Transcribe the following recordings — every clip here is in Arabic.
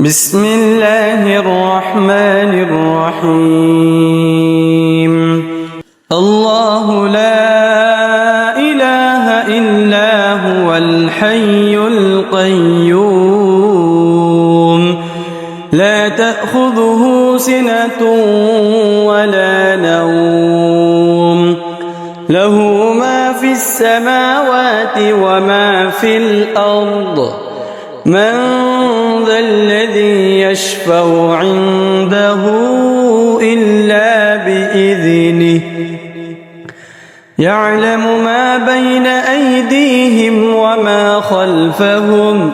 بسم الله الرحمن الرحيم. الله لا إله إلا هو الحي القيوم لا تأخذه سنة ولا نوم له ما في السماوات وما في الأرض من ذا الذي يشفع عنده إلا بإذنه يعلم ما بين أيديهم وما خلفهم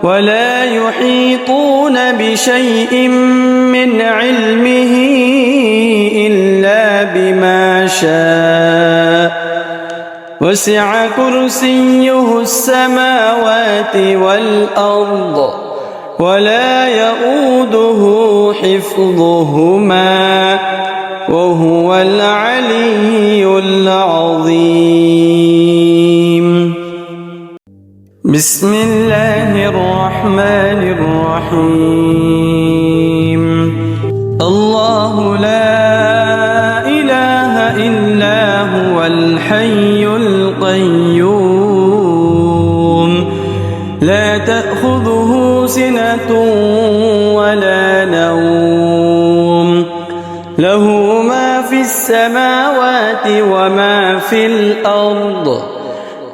ولا يحيطون بشيء من علمه إلا بما شاء وسع كرسيه السماوات والأرض ولا يؤوده حفظهما وهو العلي العظيم. بسم الله الرحمن الرحيم. الله لا إله إلا هو الحي القيوم لا تأخذه سنة ولا نوم له ما في السماوات وما في الأرض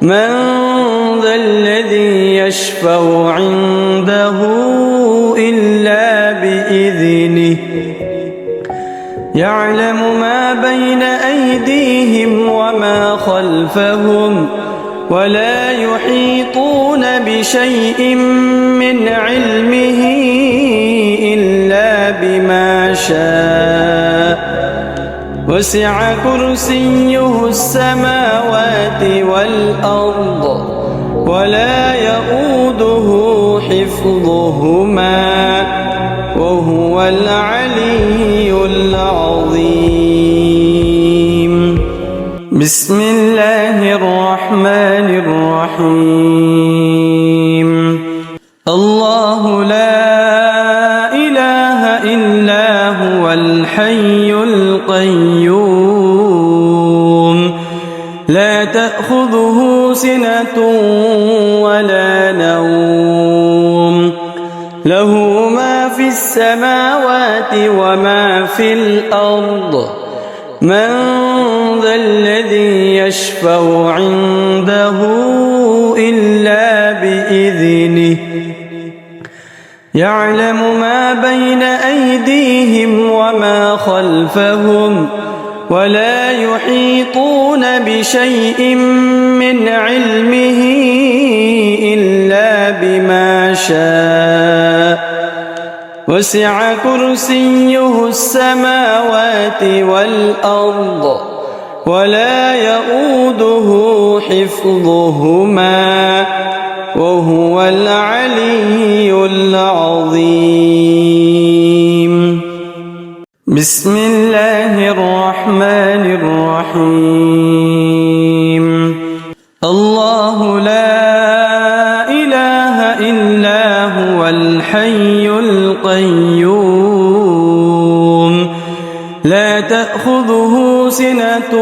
من ذا الذي يشفع عنده إلا بإذنه يعلم ما بين أيديهم وما خلفهم ولا يحيطون بشيء من علمه إلا بما شاء وسع كرسيه السماوات والأرض ولا يؤوده حفظهما وهو العلي العظيم. بسم الله الرحمن الرحيم. الله لا إله إلا هو الحي القيوم لا تأخذه سنة ولا نوم له ما في السماوات وما في الأرض من ذا الذي يشفع عنده إلا بإذنه يعلم ما بين أيديهم وما خلفهم ولا يحيطون بشيء من علمه إلا بما شاء وسع كرسيه السماوات والأرض ولا يؤوده حفظهما وهو العلي العظيم. بسم الله الرحمن الرحيم. الله لا إله إلا هو الحي القيوم لا تأخذه سنة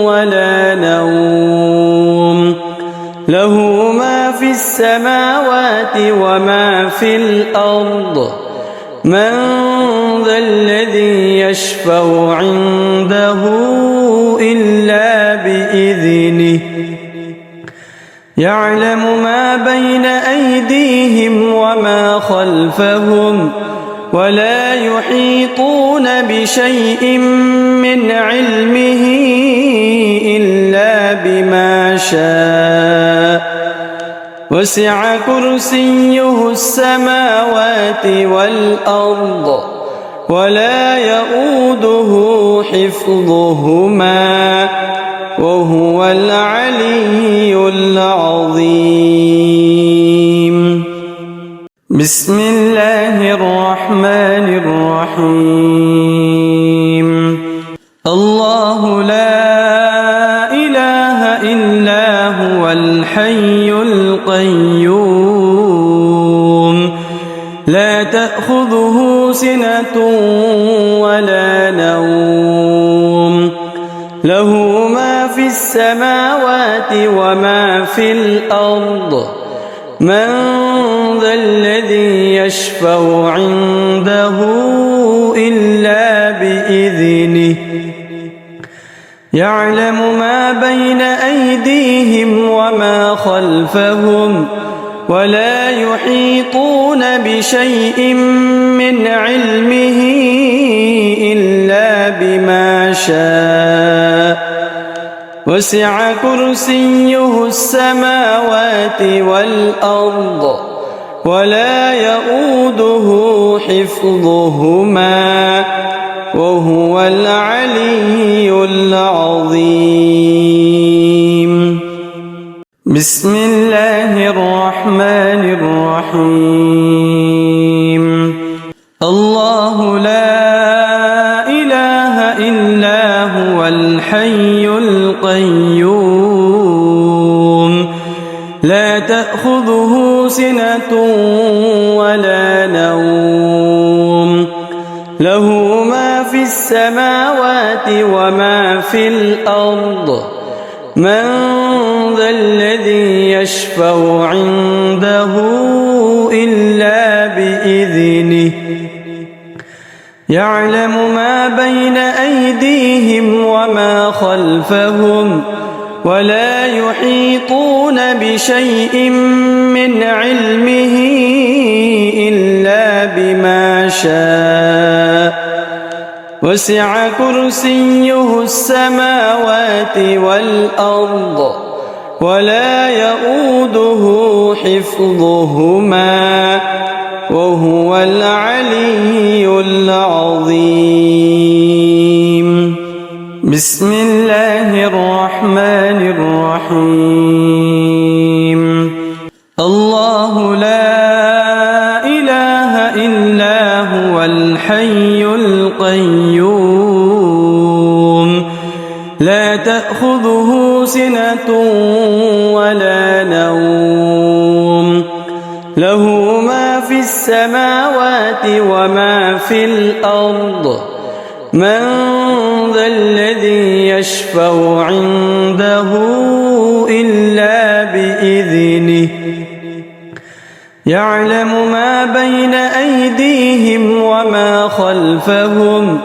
ولا نوم له ما في السماوات وما في الأرض من ذا الذي يشفع عنده إلا بإذنه يعلم ما بين أيديهم وما خلفهم ولا يحيطون بشيء من علمه إلا بما شاء وسع كرسيه السماوات والأرض ولا يؤوده حفظهما وهو العلي العظيم. بسم الله الرحمن الرحيم. الله لا إله إلا هو الحي القيوم لا لا تأخذه سنة ولا نوم له ما في السماوات وما في الأرض من ذا الذي يشفع عنده إلا بإذنه يعلم ما بين أيديهم وما خلفهم ولا يحيطون بشيء من علمه إلا بما شاء وسع كرسيه السماوات والأرض ولا يؤوده حفظهما وهو العلي العظيم. بسم الله الرحمن الرحيم. الله لا إله إلا هو الحي القيوم لا تأخذه سنة ولا نوم له ما في السماوات وما في الأرض من ذا الذي يشفع عنده إلا بإذنه يعلم ما بين أيديهم وما خلفهم ولا يحيطون بشيء من علمه إلا بما شاء وسع كرسيه السماوات والأرض ولا يؤوده حفظهما وهو العلي العظيم. بسم الله الرحمن الرحيم. الله لا إله إلا هو الحي القيوم لا تأخذه سنة ولا نوم له ما في السماوات وما في الأرض من ذا الذي يشفع عنده إلا بإذنه يعلم ما بين أيديهم وما خلفهم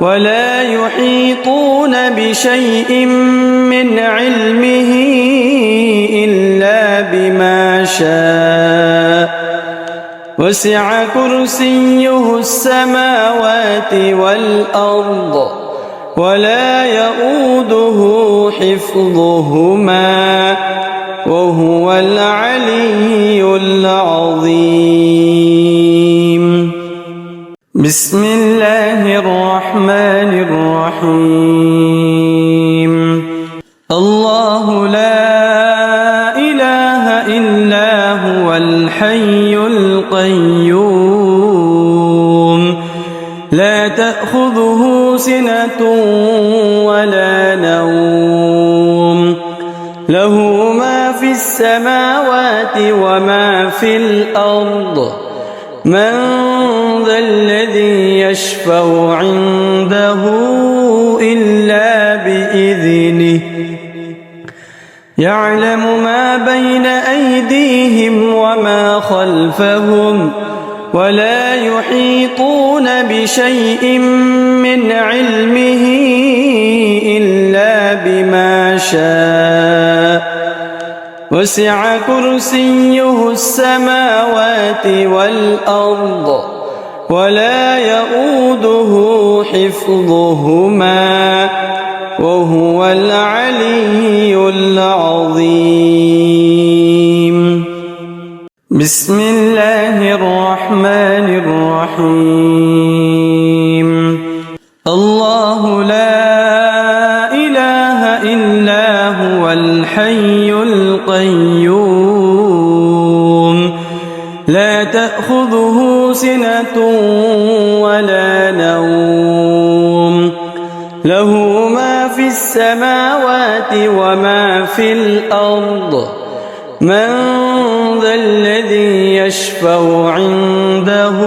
ولا يحيطون بشيء من علمه إلا بما شاء وسع كرسيه السماوات والأرض ولا يؤوده حفظهما وهو العلي العظيم. بسم الله الرحمن الرحيم. الله لا إله إلا هو الحي القيوم لا تأخذه سنة ولا نوم له ما في السماوات وما في الأرض من ذا الذي يشفع عنده إلا بإذنه يعلم ما بين أيديهم وما خلفهم ولا يحيطون بشيء من علمه إلا بما شاء وسع كرسيه السماوات والأرض ولا يؤوده حفظهما وهو العلي العظيم. بسم الله الرحمن الرحيم. الله لا إله إلا هو الحي القيوم لا تأخذه سنة ولا نوم له ما في السماوات وما في الأرض من ذا الذي يشفع عنده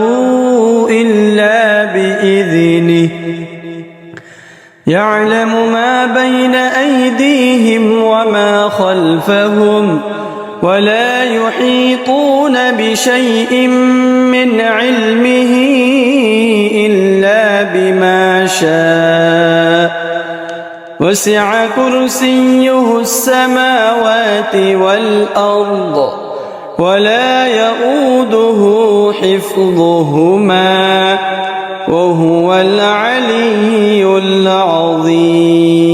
إلا بإذنه يعلم ما بين أيديهم وما خلفهم ولا يحيطون بشيء من علمه إلا بما شاء وسع كرسيه السماوات والأرض ولا يؤوده حفظهما وهو العلي العظيم.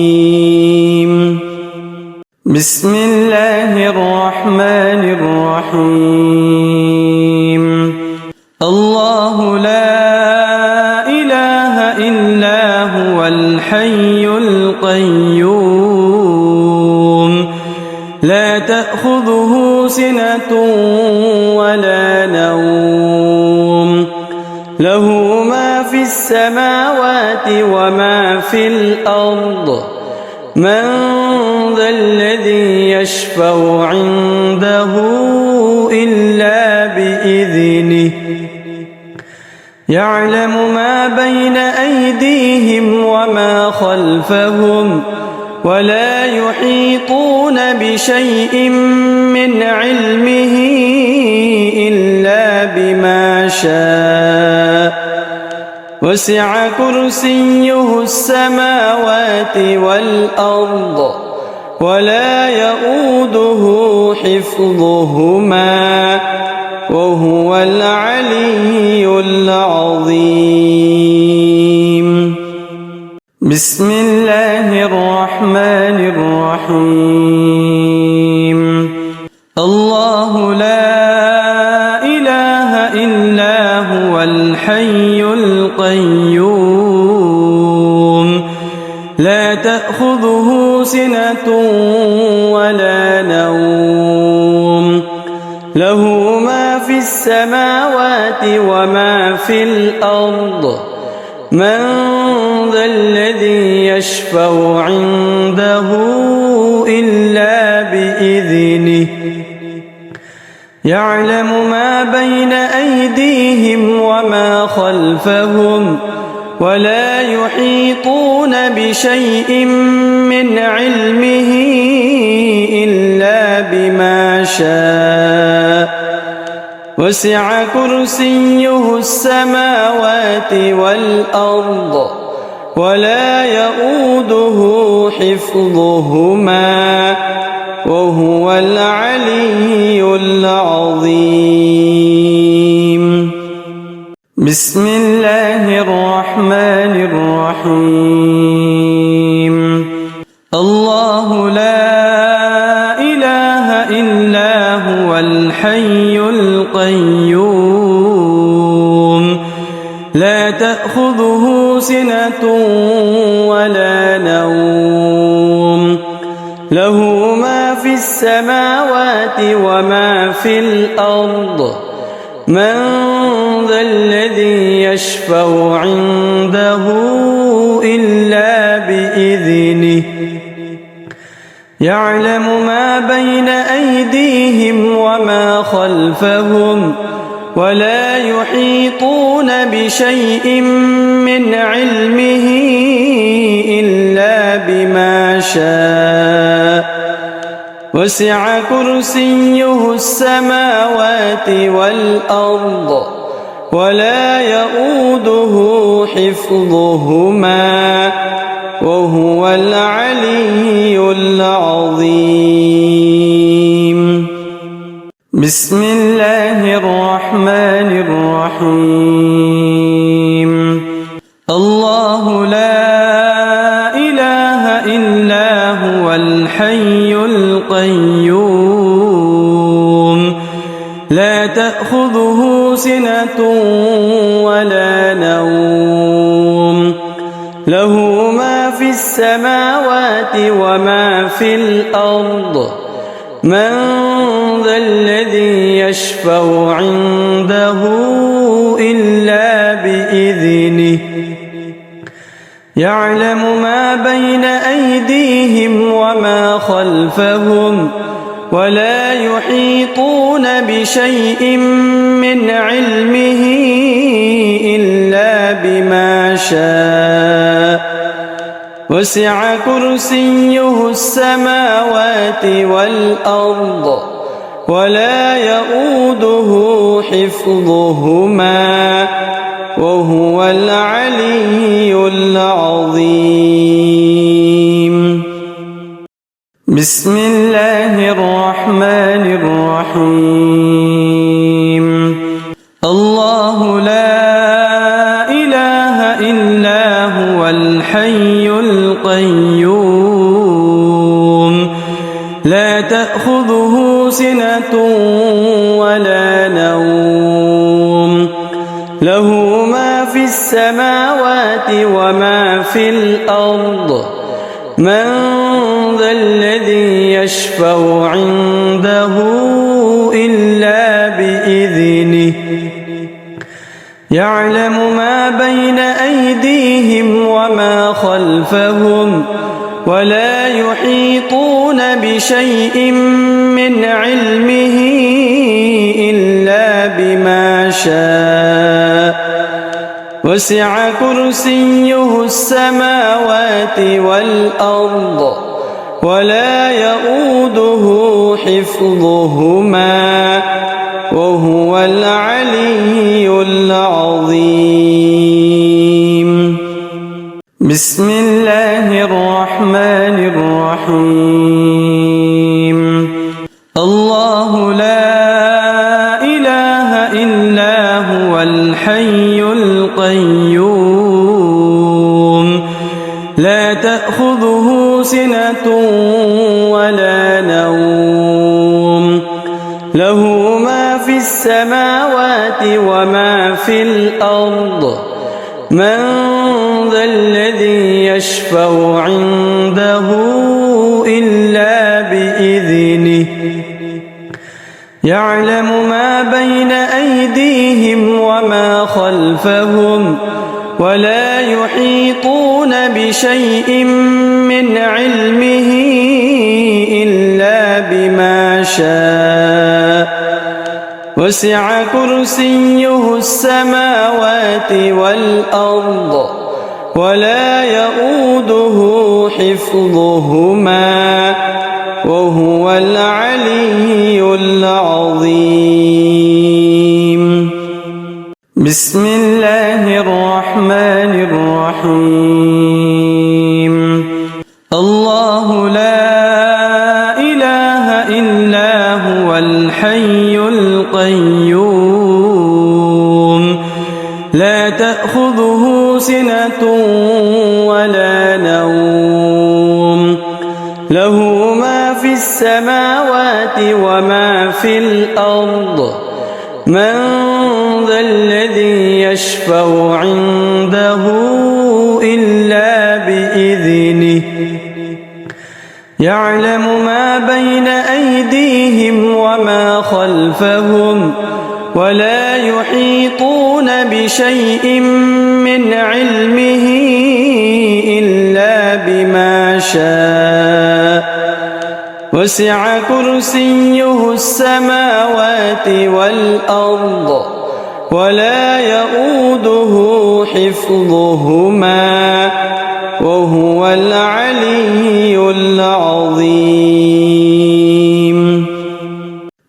بسم الله الرحمن الرحيم. الله لا إله إلا هو الحي القيوم لا تأخذه سنة ولا نوم له ما في السماوات وما في الأرض من ذا الذي يشفع عنده إلا بإذنه يعلم ما بين أيديهم وما خلفهم ولا يحيطون بشيء من علمه إلا بما شاء وسع كرسيه السماوات والأرض ولا يؤوده حفظهما وهو العلي العظيم. بسم الله الرحمن الرحيم. الله لا إله إلا هو الحي القيوم لا تأخذه سنة ولا نوم له ما في السماوات وما في الأرض من ذا الذي يشفع عنده إلا بإذنه يعلم ما بين أيديهم وما خلفهم ولا يحيطون بشيء من علمه إلا بما شاء وسع كرسيه السماوات والأرض ولا يؤوده حفظهما وهو العلي العظيم. بسم الله الرحمن الرحيم. الله لا إله إلا هو الحي القيوم لا تأخذه سنة ولا نوم له ما في السماوات وما في الأرض من ذا الذي يشفع عنده إلا بإذنه يعلم ما بين أيديهم وما خلفهم ولا يحيطون بشيء من علمه إلا بما شاء وسع كرسيه السماوات والأرض ولا يؤوده حفظهما وهو العلي العظيم. بسم الله الرحمن الرحيم. الله لا إله إلا هو الحي القيوم لا تأخذه سنة ولا نوم له ما في السماوات وما في الأرض من ذا الذي يشفع عنده إلا بإذنه يعلم ما بين أيديهم وما خلفهم ولا يحيطون بشيء من علمه إلا بما شاء وسع كرسيه السماوات والأرض ولا يؤوده حفظهما وهو العلي العظيم. بسم الله الرحمن الرحيم. الله لا إله إلا هو الحي القيوم لا تأخذه سنة ولا نوم له ما في السماوات وما في الأرض من ذا الذي يشفع عنده إلا بإذنه يعلم ما بين أيديهم وما خلفهم ولا يحيطون بشيء من علمه إلا بما شاء وسع كرسيه السماوات والأرض ولا يؤوده حفظهما وهو العلي العظيم. بسم الله الرحمن الرحيم. الله لا إله إلا هو الحي القيوم لا تأخذه سنة ولا نوم له ما في السماوات وما في الأرض من ذا الذي يشفع عنده إلا بإذنه يعلم ما بين أيديهم وما خلفهم ولا يحيطون بشيء من علمه إلا بما شاء وسع كرسيه السماوات والأرض ولا يؤوده حفظهما وهو العلي العظيم. بسم الله الرحمن الرحيم. الله لا إله إلا هو الحي القيوم لا تأخذه سنة ولا نوم له ما في السماوات وما في الأرض من ذا الذي يشفع عنده إلا بإذنه يعلم ما بين أيديهم وما خلفهم ولا يحيطون بشيء من علمه إلا بما شاء وسع كرسيه السماوات والأرض ولا يؤوده حفظهما وهو العلي العظيم.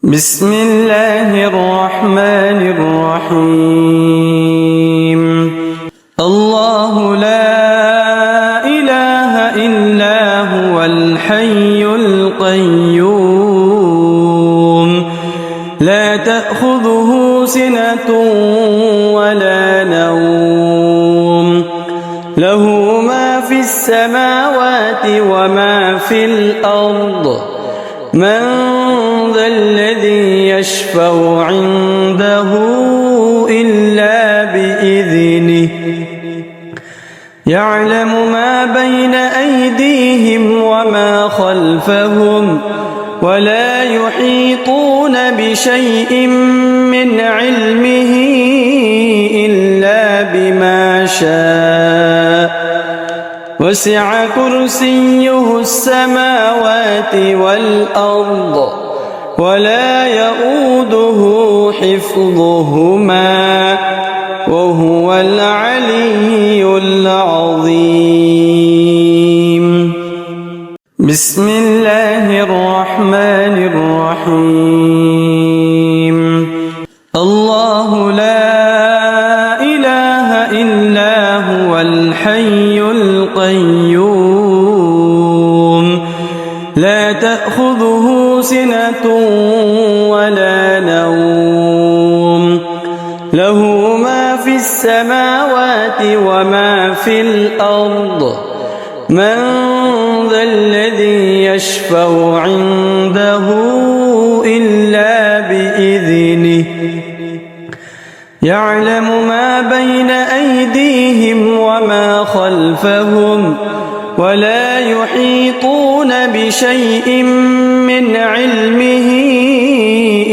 بسم الله الرحمن الرحيم. الله لا إله إلا هو الحي القيوم لا تأخذه سنة ولا نوم له ما في السماوات وما في الأرض من ذا الذي يشفع عنده إلا بإذنه يعلم ما بين أيديهم وما خلفهم ولا يحيطون بشيء من علمه إلا بما شاء وسع كرسيه السماوات والأرض ولا يؤوده حفظهما وهو العلي العظيم. بسم الله الرحمن الرحيم. الله لا إله إلا هو الحي القيوم لا تأخذه سنة ولا نوم له ما في السماوات وما في الأرض من ذا الذي يشفع عنده إلا بإذنه يعلم ما بين أيديهم وما خلفهم ولا يحيطون بشيء من علمه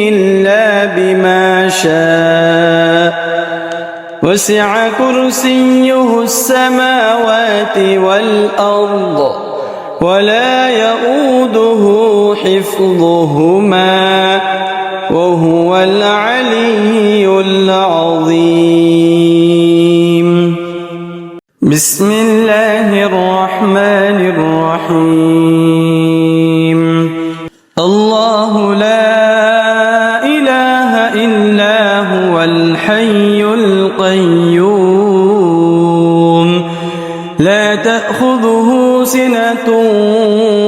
إلا بما شاء وسع كرسيه السماوات والأرض ولا يؤوده حفظهما وهو العلي العظيم. بسم الله الرحمن الرحيم. الله لا إله إلا هو الحي القيوم لا تأخذه سنة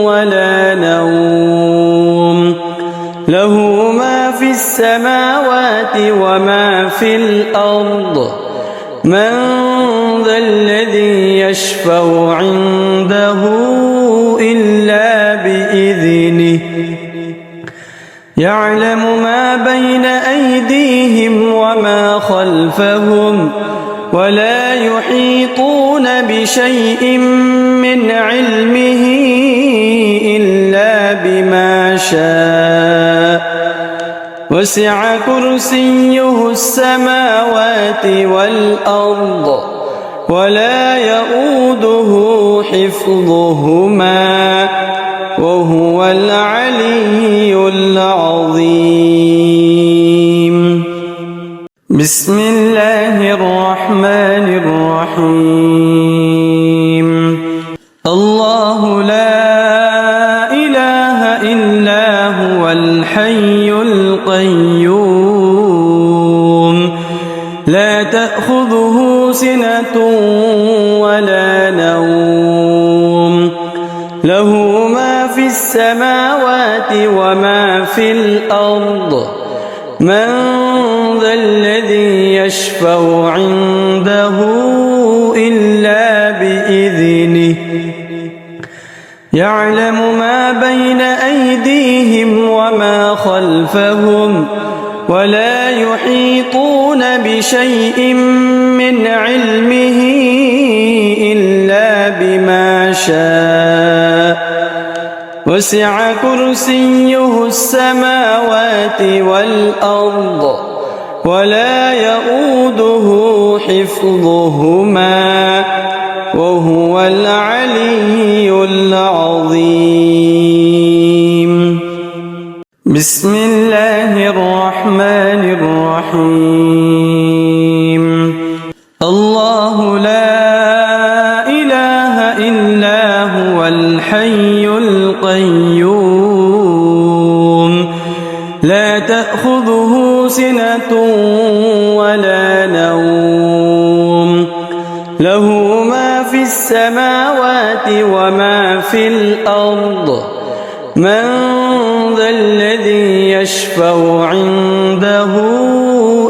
ولا نوم له ما في السماوات وما في الأرض من ذا الذي يشفع عنده إلا بإذنه يعلم ما بين أيديهم وما خلفهم ولا يحيطون بشيء من علمه إلا بما شاء وسع كرسيه السماوات والأرض ولا يؤوده حفظهما وهو العلي العظيم. بسم الله الرحمن الرحيم. الله لا إله إلا هو الحي القيوم لا تأخذه سنة ولا نوم له ما في السماوات وما في الأرض من ذا الذي يشفع عنده إلا بإذنه يعلم ما بين أيديهم وما خلفهم ولا يحيطون بشيء من علمه إلا بما شاء وسع كرسيه السماوات والأرض ولا يؤوده حفظهما وهو العلي العظيم. بسم الله الرحمن الرحيم. الله لا إله إلا هو الحي القيوم لا تأخذه سنة ولا نوم له ما في السماوات وما في الأرض من ذا الذي يشفع عنده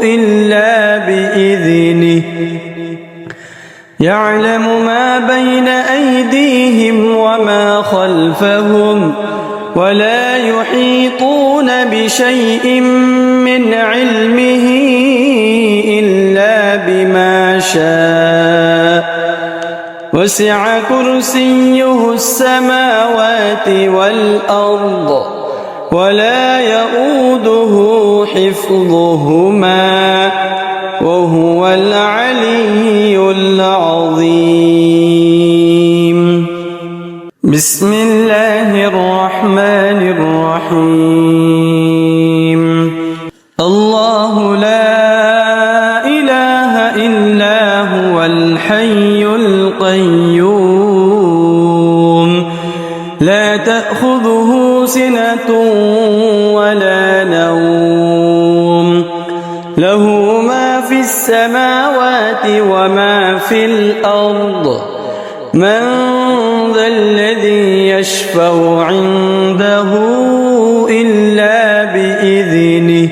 إلا بإذنه يعلم ما بين أيديهم وما خلفهم ولا يحيطون بشيء من علمه إلا بما شاء وسع كرسيه السماوات والأرض ولا يؤوده حفظهما وهو العلي العظيم. بسم الله الرحمن الرحيم. الحي القيوم لا تأخذه سنة ولا نوم له ما في السماوات وما في الأرض من ذا الذي يشفع عنده إلا بإذنه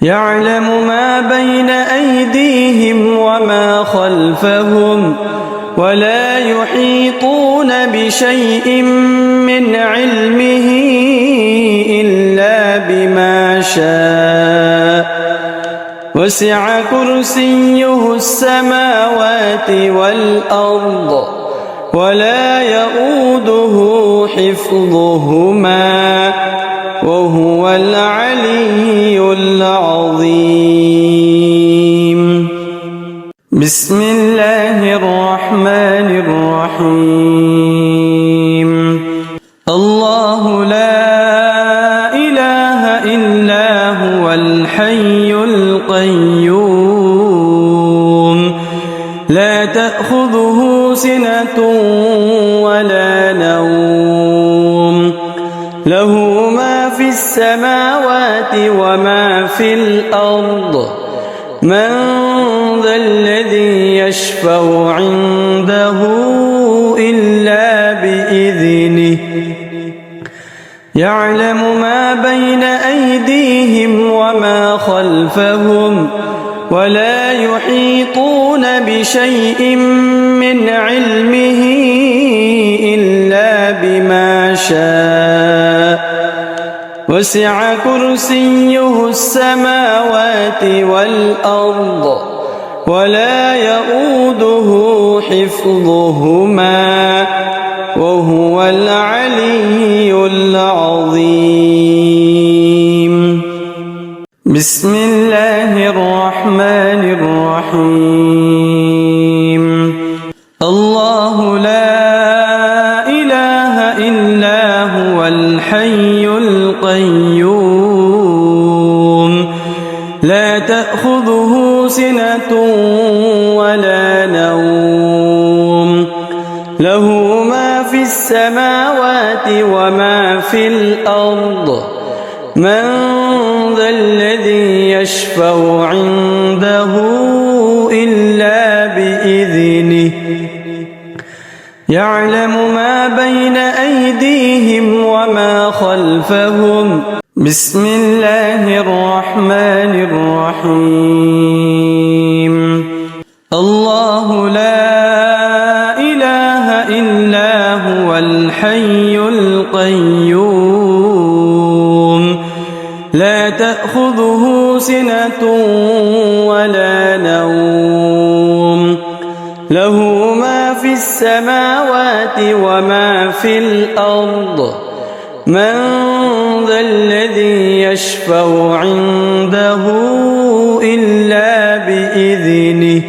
يعلم ما بين أيديهم وما خلفهم ولا يحيطون بشيء من علمه إلا بما شاء وسع كرسيه السماوات والأرض ولا يؤوده حفظهما وهو العلي العظيم بسم الله الرحمن الرحيم الله لا إله إلا هو الحي القيوم لا تأخذه سنة ولا نوم له ما في السماوات وما في الأرض من ذا الذي يشفع عنده إلا بإذنه يعلم ما بين أيديهم وما خلفهم ولا يحيطون بشيء من علمه إلا بما شاء وسع كرسيه السماوات والأرض ولا يؤوده حفظهما وهو العلي العظيم بسم الله الرحمن الرحيم الله لا إله إلا هو الحي القيوم لا تأخذه سنة ولا نوم له ما في السماوات وما في الأرض من ذا الذي يشفع عنده إلا بإذنه يعلم ما بين أيديهم وما خلفهم بسم الله الرحمن الرحيم الله لا إله إلا هو الحي القيوم لا تأخذه سنة ولا نوم له ما في السماوات وما في الأرض من ذا الذي يشفع عنده إلا بإذنه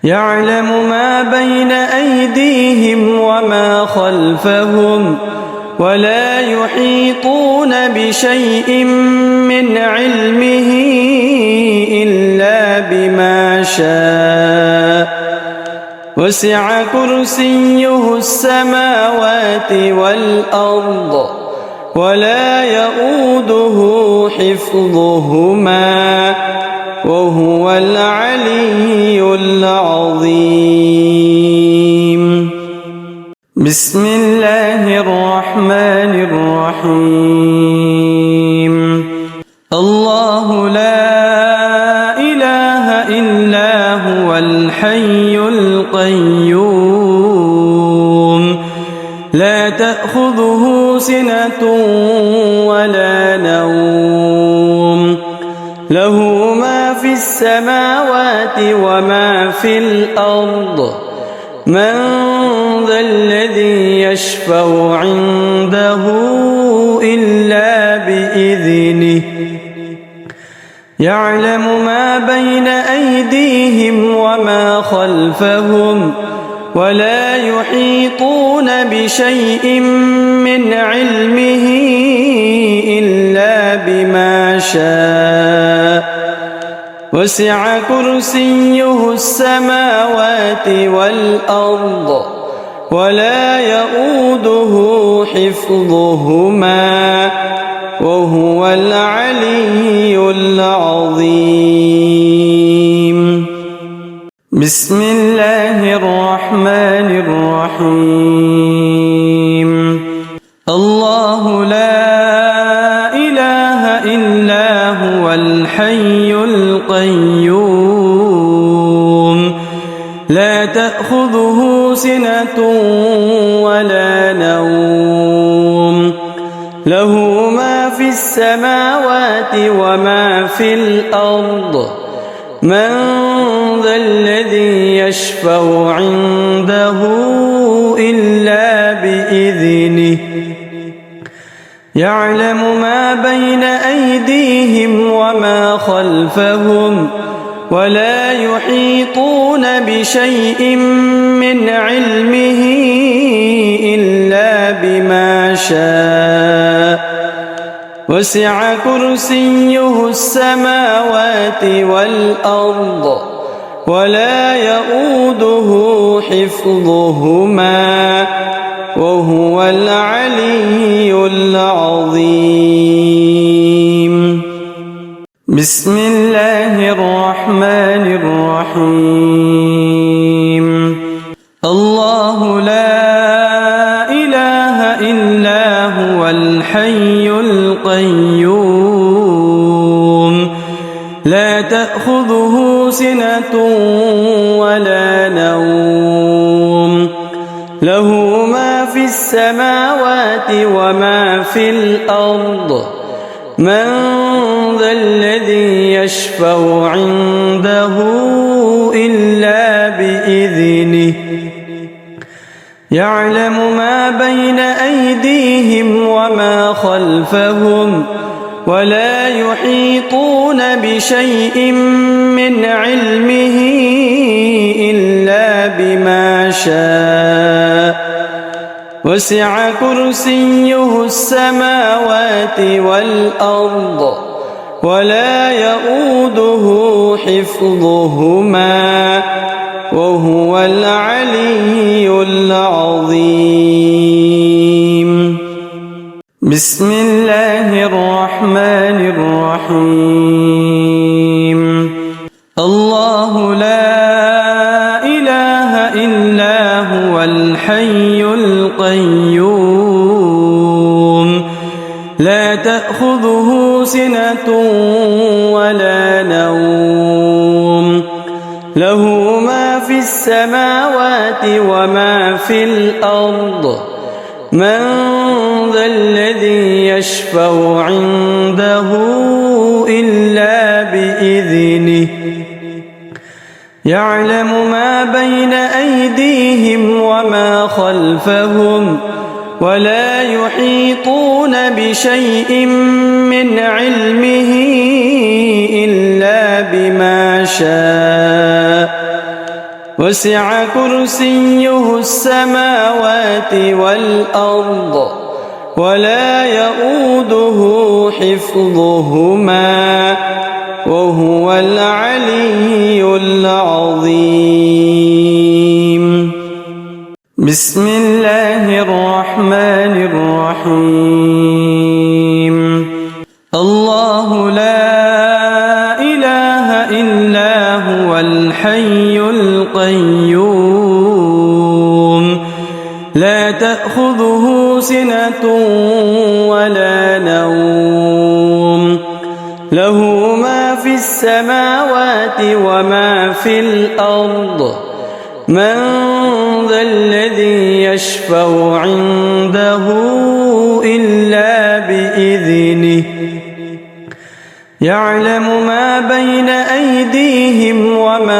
يعلم ما بين أيديهم وما خلفهم ولا يحيطون بشيء من علمه إلا بما شاء وسع كرسيه السماوات والأرض ولا يؤوده حفظهما وهو العلي العظيم بسم الله الرحمن الرحيم الله لا إله إلا هو الحي القيوم لا تأخذه سنة ولا نوم له ما في السماوات وما في الأرض من ذا الذي يشفع عنده إلا بإذنه يعلم ما بين أيديهم وما خلفهم ولا يحيطون بشيء من علمه إلا بما شاء وسع كرسيه السماوات والأرض ولا يؤوده حفظهما وهو العلي العظيم. بسم الله الرحمن الرحيم. الله لا إله إلا هو الحي القيوم لا تأخذه سنة ولا نوم له ما في السماوات وما في الأرض من ذا الذي يشفع عنده إلا بإذنه يعلم ما بين أيديهم وما خلفهم ولا يحيطون بشيء من علمه إلا بما شاء وسع كرسيه السماوات والأرض ولا يؤوده حفظهما وهو العلي العظيم. بسم الله الرحمن الرحيم. الله لا إله إلا هو الحي القيوم لا تأخذه سنة ولا نوم له ما في السماوات وما في الأرض من ذا الذي يشفع عنده إلا بإذنه يعلم ما بين أيديهم وما خلفهم ولا يحيطون بشيء من علمه إلا بما شاء وسع كرسيه السماوات والأرض ولا يؤوده حفظهما وهو العلي العظيم. بسم الله الرحمن الرحيم. الله لا إله إلا هو الحي القيوم لا تأخذه سنة ولا نوم له ما في السماوات وما في الأرض من ذا الذي يشفع عنده إلا بإذنه يعلم ما بين أيديهم وما خلفهم ولا يحيطون بشيء من علمه إلا بما شاء وسع كرسيه السماوات والأرض ولا يؤوده حفظهما وهو العلي العظيم. بسم الله الرحمن الرحيم. الله لا إله إلا هو الحي القيوم لا تأخذه سنة ولا نوم له ما في السماوات وما في الأرض من ذا الذي يشفع عنده إلا بإذنه يعلم ما بين أيديهم وما